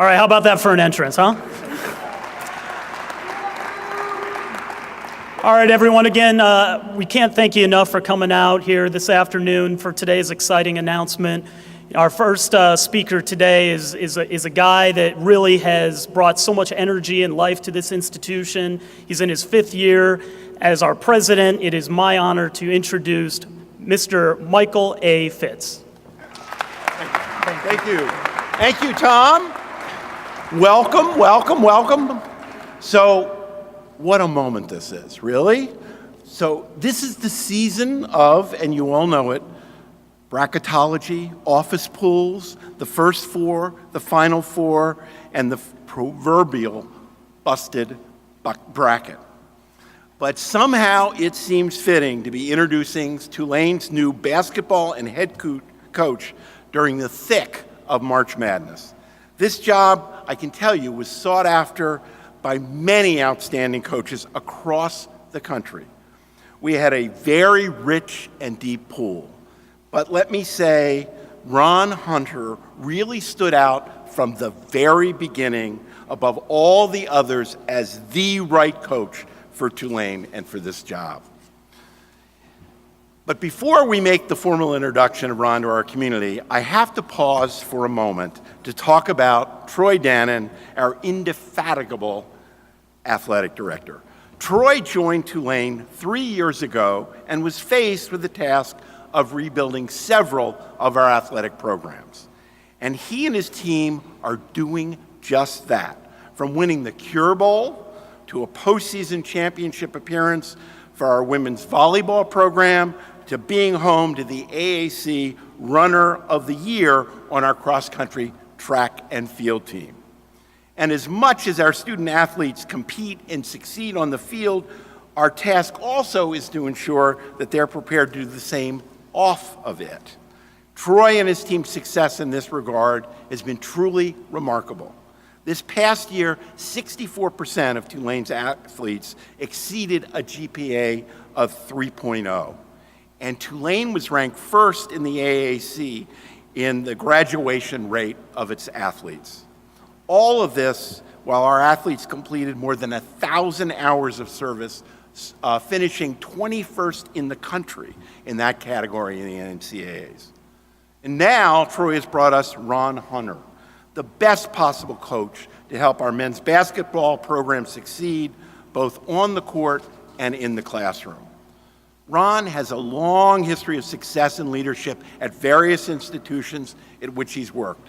right, how about that for an entrance, huh? All right, everyone, again, we can't thank you enough for coming out here this afternoon for today's exciting announcement. Our first speaker today is a guy that really has brought so much energy and life to this institution. He's in his 5th year as our president. It is my honor to introduce Mr. Michael A. Fitz. Thank you. Thank you, Tom. Welcome, welcome, welcome. So, what a moment this is, really? So, this is the season of, and you all know it, bracketology, office pools, the first 4, the final 4, and the proverbial busted bracket. But somehow it seems fitting to be introducing Tulane's new basketball and head coach during the thick of March Madness. This job, I can tell you, was sought after by many outstanding coaches across the country. We had a very rich and deep pool. But let me say, Ron Hunter really stood out from the very beginning above all the others as the right coach for Tulane and for this job. But before we make the formal introduction of Ron to our community, I have to pause for a moment to talk about Troy Dannon, our indefatigable athletic director. Troy joined Tulane 3 years ago and was faced with the task of rebuilding several of our athletic programs. And he and his team are doing just that, from winning the Cure Bowl to a postseason championship appearance for our women's volleyball program, to being home to the AAC Runner of the Year on our cross-country track and field team. And as much as our student athletes compete and succeed on the field, our task also is to ensure that they're prepared to do the same off of it. Troy and his team's success in this regard has been truly remarkable. This past year, 64% of Tulane's athletes exceeded a GPA of 3.0. And Tulane was ranked first in the AAC in the graduation rate of its athletes. All of this while our athletes completed more than 1,000 hours of service, finishing 21st in the country in that category in the NCAAs. And now Troy has brought us Ron Hunter, the best possible coach to help our men's basketball program succeed both on the court and in the classroom. Ron has a long history of success and leadership at various institutions at which he's worked.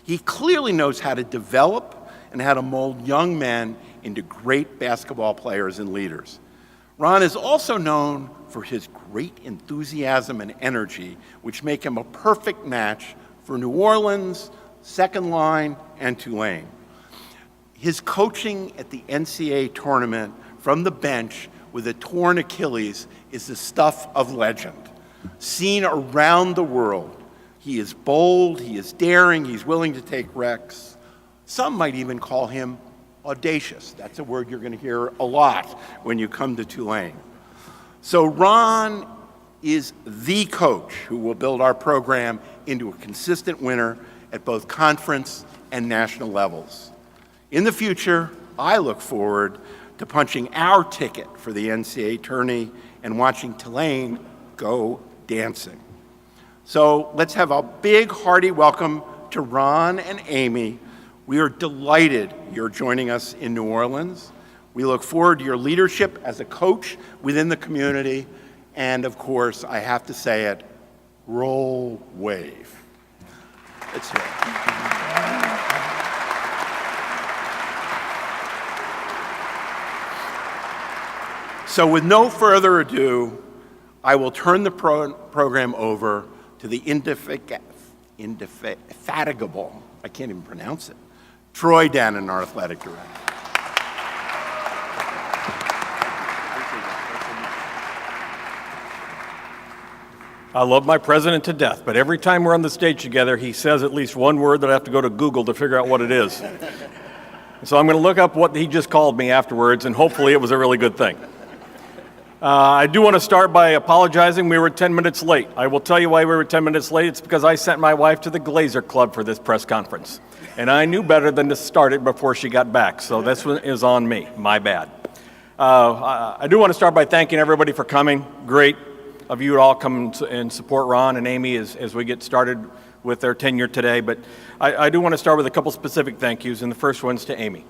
He clearly knows how to develop and how to mold young men into great basketball players and leaders. Ron is also known for his great enthusiasm and energy, which make him a perfect match for New Orleans, Second Line, and Tulane. His coaching at the NCAA tournament from the bench with a torn Achilles is the stuff of legend. Seen around the world, he is bold, he is daring, he's willing to take risks. Some might even call him audacious. That's a word you're going to hear a lot when you come to Tulane. So Ron is the coach who will build our program into a consistent winner at both conference and national levels. In the future, I look forward to punching our ticket for the NCAA tourney and watching Tulane go dancing. So let's have a big, hearty welcome to Ron and Amy. We are delighted you're joining us in New Orleans. We look forward to your leadership as a coach within the community. And of course, I have to say it, roll wave. Let's hear it. So with no further ado, I will turn the program over to the indefatigable, I can't even pronounce it, Troy Dannon, our athletic director. I love my president to death, but every time we're on the stage together, he says at least one word that I have to go to Google to figure out what it is. So I'm going to look up what he just called me afterwards, and hopefully it was a really good thing. I do want to start by apologizing. We were 10 minutes late. I will tell you why we were 10 minutes late. It's because I sent my wife to the Glazer Club for this press conference. And I knew better than to start it before she got back. So this one is on me. My bad. I do want to start by thanking everybody for coming. Great of you to all come and support Ron and Amy as we get started with their tenure today. But I do want to start with a couple specific thank yous. And the first one's to Amy.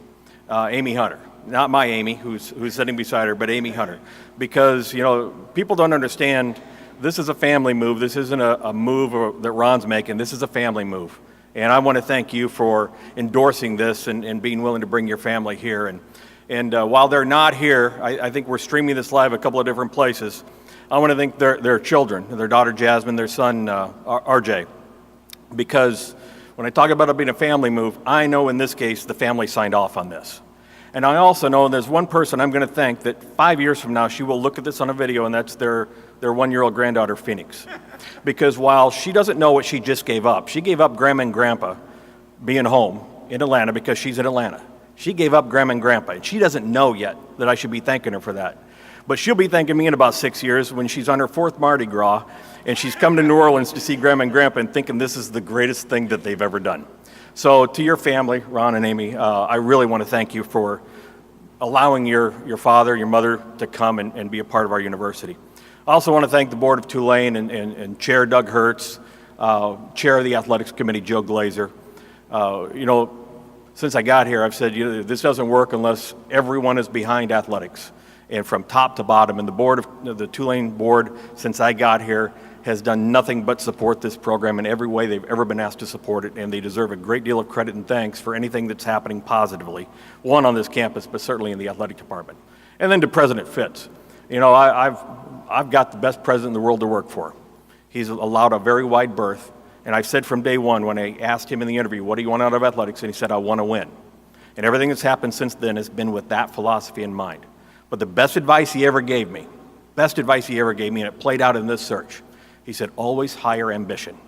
Amy Hunter. Not my Amy, who's sitting beside her, but Amy Hunter. Because, people don't understand this is a family move. This isn't a move that Ron's making. This is a family move. And I want to thank you for endorsing this and being willing to bring your family here. And while they're not here, I think we're streaming this live a couple of different places. I want to thank their children, their daughter Jasmine, their son RJ. Because when I talk about it being a family move, I know in this case the family signed off on this. And I also know there's one person I'm going to thank that 5 years from now she will look at this on a video, and that's their 1-year-old granddaughter, Phoenix. Because while she doesn't know what she just gave up Grandma and Grandpa being home in Atlanta because she's in Atlanta. She gave up Grandma and Grandpa, and she doesn't know yet that I should be thanking her for that. But she'll be thanking me in about 6 years when she's on her 4th Mardi Gras, and she's come to New Orleans to see Grandma and Grandpa and thinking this is the greatest thing that they've ever done. So to your family, Ron and Amy, I really want to thank you for allowing your father, your mother to come and be a part of our university. I also want to thank the board of Tulane and Chair Doug Hertz, Chair of the Athletics Committee, Joe Glazer. Since I got here, I've said this doesn't work unless everyone is behind athletics, and from top to bottom. And the Tulane board, since I got here, has done nothing but support this program in every way they've ever been asked to support it, and they deserve a great deal of credit and thanks for anything that's happening positively, one on this campus, but certainly in the athletic department. And then to President Fitz, I've got the best president in the world to work for. He's allowed a very wide berth, and I've said from day one when I asked him in the interview, what do you want out of athletics? And he said, I want to win. And everything that's happened since then has been with that philosophy in mind. But the best advice he ever gave me, and it played out in this search, he said, always hire ambition.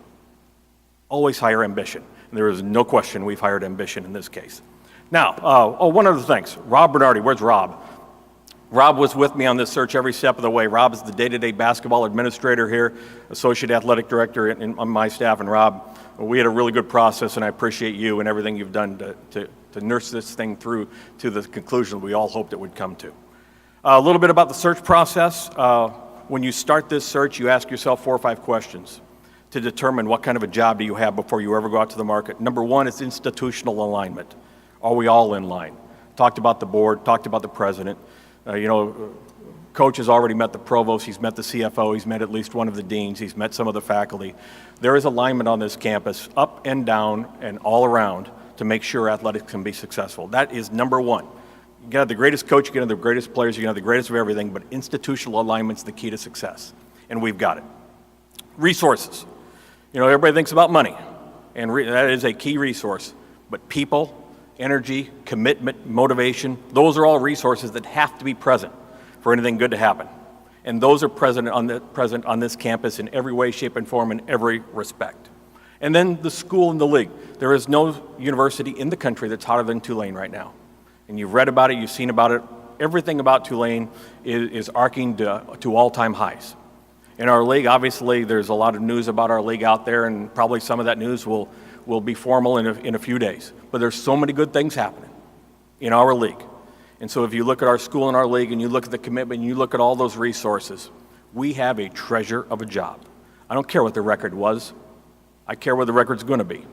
Always hire ambition. And there is no question we've hired ambition in this case. Now, one other thing. Rob Bernardi, where's Rob? Rob was with me on this search every step of the way. Rob is the day-to-day basketball administrator here, associate athletic director on my staff. And Rob, we had a really good process, and I appreciate you and everything you've done to nurse this thing through to the conclusion we all hoped it would come to. A little bit about the search process. When you start this search, you ask yourself 4 or 5 questions to determine what kind of a job do you have before you ever go out to the market. Number 1 is institutional alignment. Are we all in line? Talked about the board, talked about the president. Coach has already met the provost, he's met the CFO, he's met at least one of the deans, he's met some of the faculty. There is alignment on this campus, up and down and all around, to make sure athletics can be successful. That is number 1. You can have the greatest coach, you can have the greatest players, you can have the greatest of everything, but institutional alignment's the key to success, and we've got it. Resources. Everybody thinks about money, and that is a key resource, but people, energy, commitment, motivation, those are all resources that have to be present for anything good to happen. And those are present on this campus in every way, shape, and form, in every respect. And then the school and the league. There is no university in the country that's hotter than Tulane right now. And you've read about it, you've seen about it. Everything about Tulane is arcing to all-time highs. In our league, obviously, there's a lot of news about our league out there, and probably some of that news will be formal in a few days. But there's so many good things happening in our league. And so if you look at our school and our league, and you look at the commitment, and you look at all those resources, we have a treasure of a job. I don't care what the record was. I care what the record's going to be.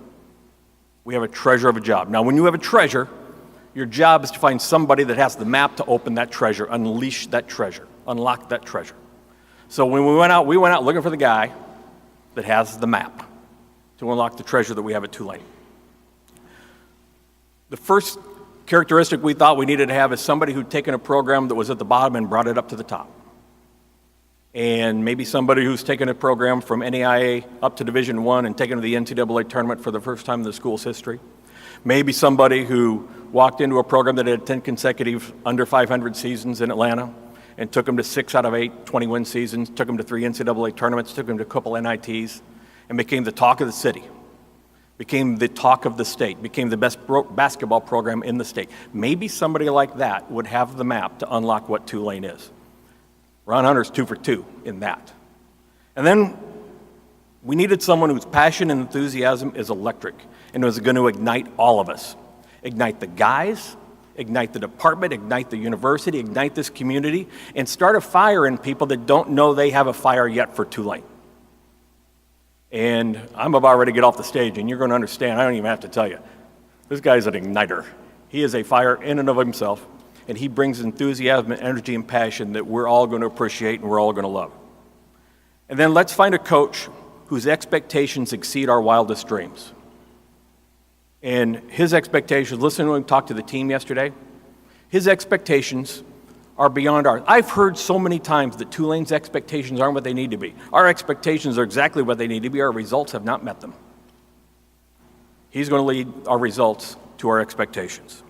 We have a treasure of a job. Now, when you have a treasure, your job is to find somebody that has the map to open that treasure, unleash that treasure, unlock that treasure. So when we went out looking for the guy that has the map to unlock the treasure that we have at Tulane. The first characteristic we thought we needed to have is somebody who'd taken a program that was at the bottom and brought it up to the top. And maybe somebody who's taken a program from NAIA up to Division I and taken to the NCAA tournament for the first time in the school's history. Maybe somebody who walked into a program that had 10 consecutive under 500 seasons in Atlanta and took them to 6 out of 8 20-win seasons, took them to 3 NCAA tournaments, took them to a couple NITs, and became the talk of the city, became the talk of the state, became the best basketball program in the state. Maybe somebody like that would have the map to unlock what Tulane is. Ron Hunter's 2 for 2 in that. And then we needed someone whose passion and enthusiasm is electric and was going to ignite all of us. Ignite the guys, ignite the department, ignite the university, ignite this community, and start a fire in people that don't know they have a fire yet for Tulane. And I'm about ready to get off the stage, and you're going to understand, I don't even have to tell you, this guy's an igniter. He is a fire in and of himself, and he brings enthusiasm and energy and passion that we're all going to appreciate and we're all going to love. And then let's find a coach whose expectations exceed our wildest dreams. And his expectations, listening to him talk to the team yesterday, his expectations are beyond ours. I've heard so many times that Tulane's expectations aren't what they need to be. Our expectations are exactly what they need to be. Our results have not met them. He's going to lead our results to our expectations.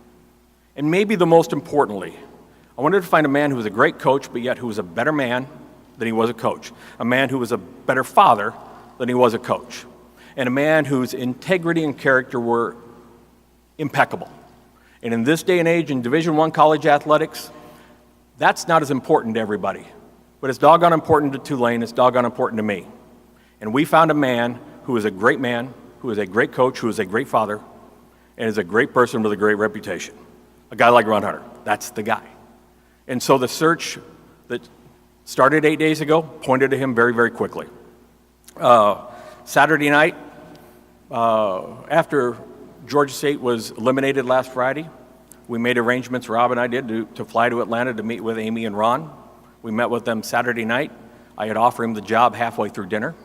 And maybe the most importantly, I wanted to find a man who was a great coach, but yet who was a better man than he was a coach. A man who was a better father than he was a coach. And a man whose integrity and character were impeccable. And in this day and age in Division I college athletics, that's not as important to everybody. But it's doggone important to Tulane, it's doggone important to me. And we found a man, who is a great great coach, who is a great father, and is a great person with a great reputation. A guy like Ron Hunter, that's the guy. And so the search that started 8 days ago pointed to him very, very quickly. Saturday night, after Georgia State was eliminated last Friday, we made arrangements, Rob and I did, to fly to Atlanta to meet with Amy and Ron. We met with them Saturday night. I had offered him the job halfway through dinner.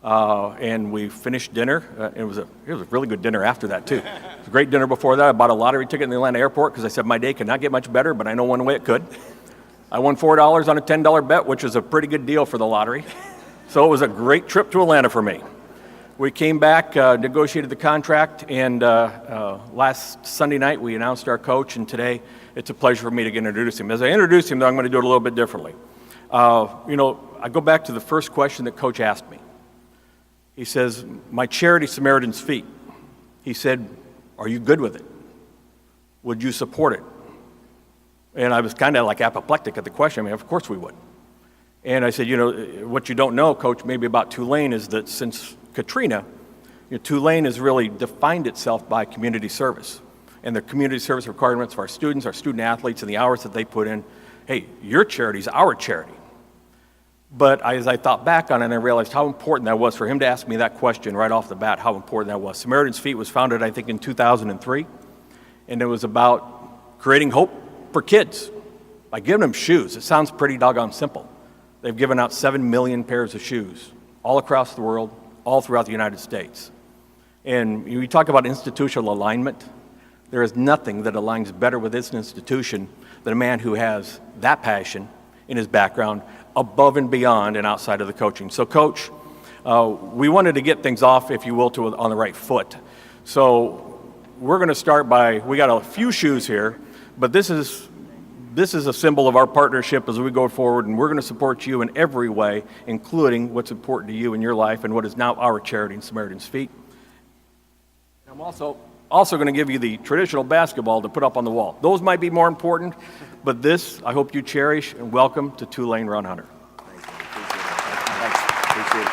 And we finished dinner. It was a really good dinner after that, too. It was a great dinner before that. I bought a lottery ticket in the Atlanta airport because I said my day could not get much better, but I know one way it could. I won $4 on a $10 bet, which was a pretty good deal for the lottery. So it was a great trip to Atlanta for me. We came back, negotiated the contract, and last Sunday night we announced our coach, and today it's a pleasure for me to get introduced him. As I introduce him, though, I'm going to do it a little bit differently. I go back to the first question that Coach asked me. He says, my charity, Samaritan's Feet. He said, are you good with it? Would you support it? And I was kind of like apoplectic at the question. I mean, of course we would. And I said, what you don't know, Coach, maybe about Tulane is that since Katrina, Tulane has really defined itself by community service. And the community service requirements of our students, our student athletes, and the hours that they put in. Hey, your charity is our charity. But as I thought back on it, I realized how important that was for him to ask me that question right off the bat, how important that was. Samaritan's Feet was founded, I think, in 2003, and it was about creating hope for kids by giving them shoes. It sounds pretty doggone simple. They've given out 7 million pairs of shoes all across the world, all throughout the United States. And you talk about institutional alignment. There is nothing that aligns better with this institution than a man who has that passion in his background above and beyond and outside of the coaching. So, Coach, we wanted to get things off, if you will, on the right foot. So we're going to start we got a few shoes here, but this is a symbol of our partnership as we go forward, and we're going to support you in every way, including what's important to you in your life and what is now our charity in Samaritan's Feet. I'm also going to give you the traditional basketball to put up on the wall. Those might be more important, but this I hope you cherish, and welcome to Tulane, Ron Hunter. Appreciate it.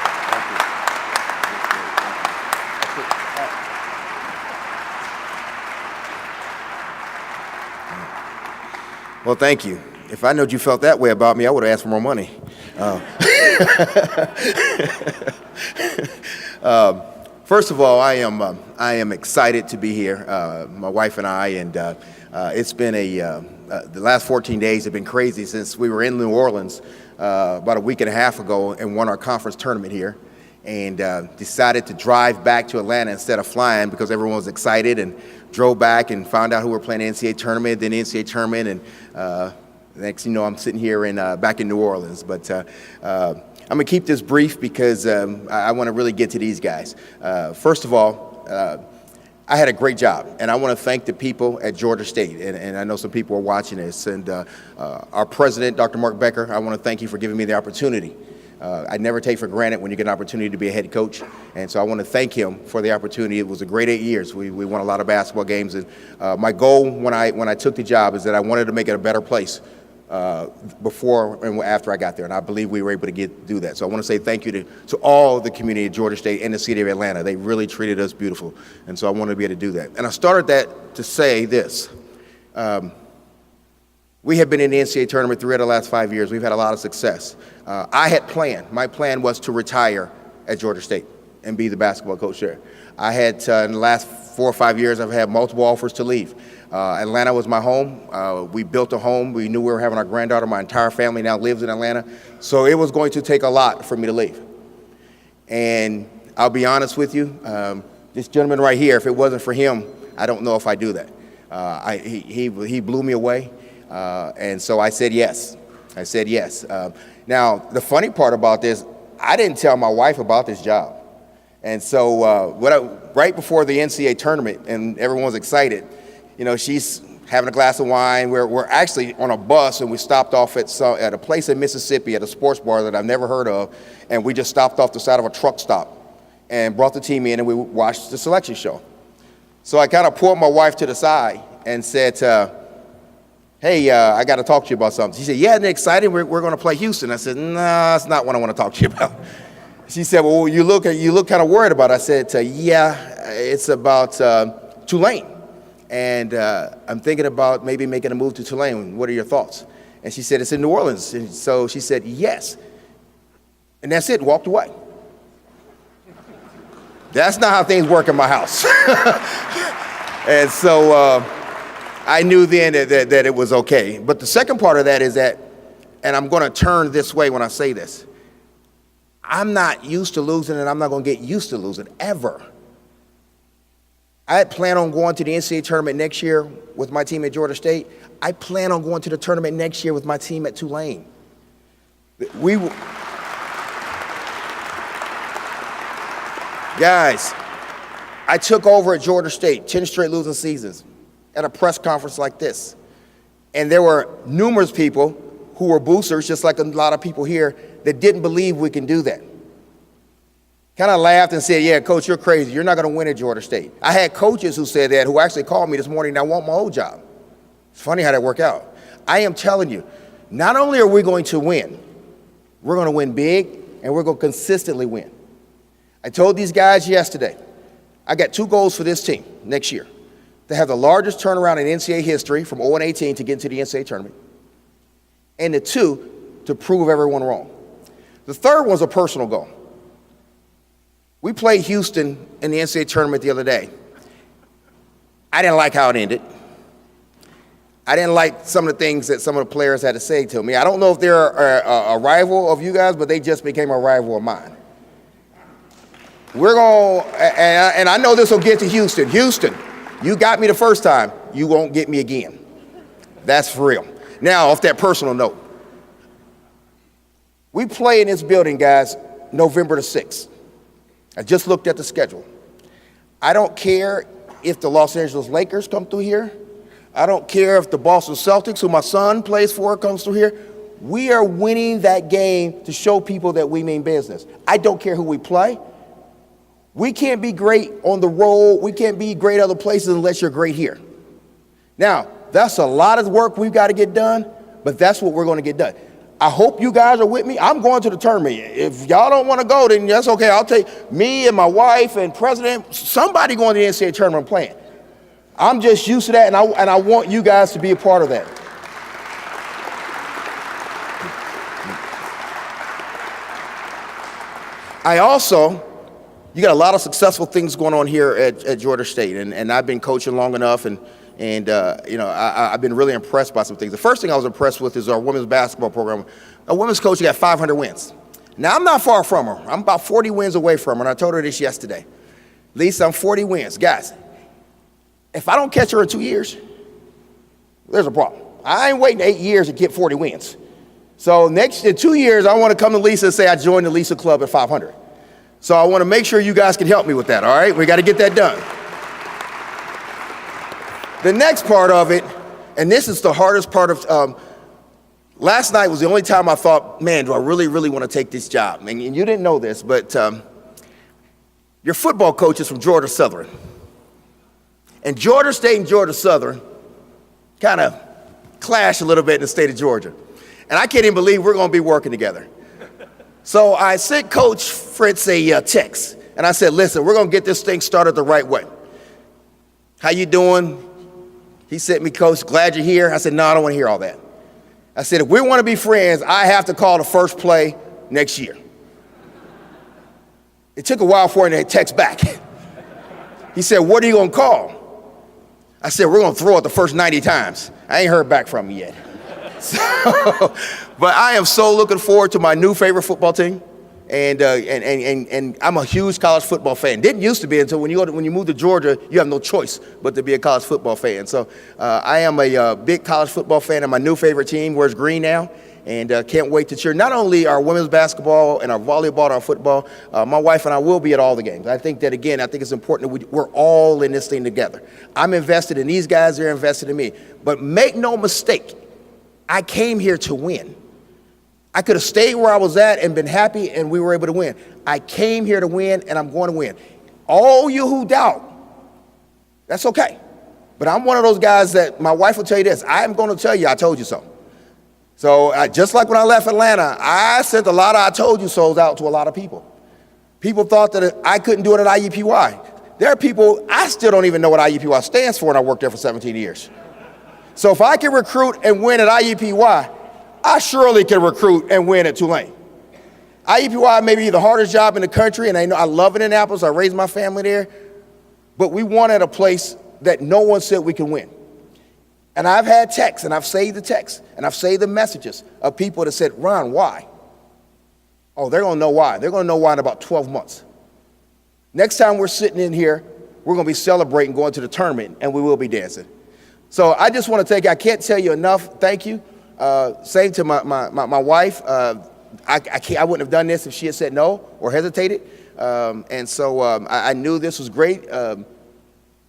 Well, thank you. If I knowed you felt that way about me, I would have asked for more money. First of all, I am excited to be here. My wife and I, and it's been the last 14 days have been crazy since we were in New Orleans about a week and a half ago and won our conference tournament here, and decided to drive back to Atlanta instead of flying because everyone was excited, and drove back and found out who were playing the NCAA tournament, then the NCAA tournament, and next thing you know, I'm sitting here back in New Orleans. But I'm going to keep this brief because I want to really get to these guys. First of all, I had a great job, and I want to thank the people at Georgia State, and I know some people are watching this, and our president, Dr. Mark Becker, I want to thank you for giving me the opportunity. I never take for granted when you get an opportunity to be a head coach, and so I want to thank him for the opportunity. It was a great 8 years. We won a lot of basketball games, and my goal when I took the job is that I wanted to make it a better place before and after I got there, and I believe we were able to do that. So I want to say thank you to all the community of Georgia State and the city of Atlanta. They really treated us beautiful, and so I wanted to be able to do that. And I started that to say this. We have been in the NCAA tournament 3 out of the last 5 years. We've had a lot of success. I had planned. My plan was to retire at Georgia State and be the basketball coach there. I had, in the last 4 or 5 years, I've had multiple offers to leave. Atlanta was my home. We built a home. We knew we were having our granddaughter. My entire family now lives in Atlanta. So it was going to take a lot for me to leave. And I'll be honest with you, this gentleman right here, if it wasn't for him, I don't know if I'd do that. He blew me away. And so I said yes. I said yes. Now, the funny part about this, I didn't tell my wife about this job. And so right before the NCAA tournament, and everyone was excited, you know, she's having a glass of wine. We're actually on a bus, and we stopped off at a place in Mississippi at a sports bar that I've never heard of, and we just stopped off the side of a truck stop and brought the team in, and we watched the selection show. So I kind of pulled my wife to the side and said, hey, I got to talk to you about something. She said, yeah, isn't it exciting? We're going to play Houston. I said, nah, that's not what I want to talk to you about. She said, well, you look kind of worried about it. I said, yeah, it's about Tulane. And I'm thinking about maybe making a move to Tulane. What are your thoughts? And she said, it's in New Orleans. And so she said, yes. And that's it, walked away. That's not how things work in my house. And so I knew then that it was okay. But the second part of that is that, and I'm going to turn this way when I say this, I'm not used to losing, and I'm not going to get used to losing, ever. I had planned on going to the NCAA tournament next year with my team at Georgia State. I plan on going to the tournament next year with my team at Tulane. Guys, I took over at Georgia State, 10 straight losing seasons, at a press conference like this. And there were numerous people who were boosters, just like a lot of people here, that didn't believe we can do that. Kind of laughed and said, yeah, coach, you're crazy. You're not going to win at Georgia State. I had coaches who said that, who actually called me this morning, and I want my old job. It's funny how that worked out. I am telling you, not only are we going to win, we're going to win big, and we're going to consistently win. I told these guys yesterday, I got 2 goals for this team next year: to have the largest turnaround in NCAA history from 0-18 to get into the NCAA tournament, and the 2, to prove everyone wrong. The third one's a personal goal. We played Houston in the NCAA tournament the other day. I didn't like how it ended. I didn't like some of the things that some of the players had to say to me. I don't know if they're a rival of you guys, but they just became a rival of mine. We're going, and I know this will get to Houston. Houston, you got me the first time. You won't get me again. That's for real. Now, off that personal note, we play in this building, guys, November the 6th. I just looked at the schedule. I don't care if the Los Angeles Lakers come through here. I don't care if the Boston Celtics, who my son plays for, comes through here. We are winning that game to show people that we mean business. I don't care who we play. We can't be great on the road. We can't be great other places unless you're great here. Now, that's a lot of work we've got to get done, but that's what we're going to get done. I hope you guys are with me. I'm going to the tournament. If y'all don't want to go, then that's okay. I'll take me and my wife and president, somebody going to the NCAA tournament and playing. I'm just used to that, and I want you guys to be a part of that. You got a lot of successful things going on here at Georgia State, and I've been coaching long enough, and I've been really impressed by some things. The first thing I was impressed with is our women's basketball program. Our women's coach got 500 wins. Now, I'm not far from her. I'm about 40 wins away from her, and I told her this yesterday. Lisa, I'm 40 wins. Guys, if I don't catch her in 2 years, there's a problem. I ain't waiting 8 years to get 40 wins. So in 2 years, I want to come to Lisa and say I joined the Lisa Club at 500. So I want to make sure you guys can help me with that, all right? We got to get that done. The next part of it, and this is the hardest part of, last night was the only time I thought, man, do I really, really want to take this job? And you didn't know this, but your football coach is from Georgia Southern. And Georgia State and Georgia Southern kind of clash a little bit in the state of Georgia. And I can't even believe we're going to be working together. So I sent Coach Fritz a text, and I said, listen, we're going to get this thing started the right way. How you doing? He sent me, Coach, glad you're here. I said, no, I don't want to hear all that. I said, if we want to be friends, I have to call the first play next year. It took a while for him to text back. He said, what are you going to call? I said, we're going to throw it the first 90 times. I ain't heard back from him yet. So, but I am so looking forward to my new favorite football team. And I'm a huge college football fan. Didn't used to be until when you move to Georgia, you have no choice but to be a college football fan. So I am a big college football fan, and my new favorite team wears green now, and can't wait to cheer not only our women's basketball and our volleyball and our football. My wife and I will be at all the games. I think it's important that we're all in this thing together. I'm invested in these guys, they're invested in me. But make no mistake, I came here to win. I could have stayed where I was at and been happy, and we were able to win. I came here to win, and I'm going to win. All you who doubt, that's okay. But I'm one of those guys that my wife will tell you this. I'm going to tell you I told you so. So just like when I left Atlanta, I sent a lot of I told you so's out to a lot of people. People thought that I couldn't do it at IUPUI. There are people, I still don't even know what IUPUI stands for, and I worked there for 17 years. So if I can recruit and win at IUPUI, I surely can recruit and win at Tulane. IUPUI may be the hardest job in the country, and I love Indianapolis. I raised my family there. But we won at a place that no one said we can win. And I've had texts, and I've saved the texts, and I've saved the messages of people that said, Ron, why? Oh, they're going to know why. They're going to know why in about 12 months. Next time we're sitting in here, we're going to be celebrating going to the tournament, and we will be dancing. So I just want to I can't tell you enough, thank you. Same to my wife. I wouldn't have done this if she had said no or hesitated. And so I knew this was great.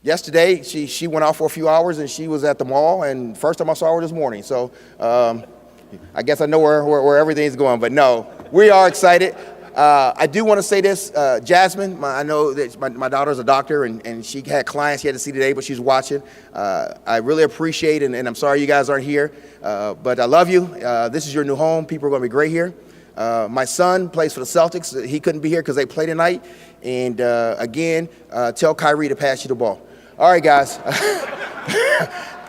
Yesterday, she went out for a few hours, and she was at the mall, and first time I saw her this morning. So I guess I know where everything's going. But no, we are excited. I do want to say this, Jasmine, I know that my daughter's a doctor, and she had clients she had to see today, but she's watching. I really appreciate it, and I'm sorry you guys aren't here, but I love you. This is your new home. People are going to be great here. My son plays for the Celtics. He couldn't be here because they play tonight. And again, tell Kyrie to pass you the ball. All right, guys.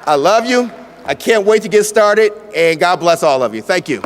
I love you. I can't wait to get started, and God bless all of you. Thank you.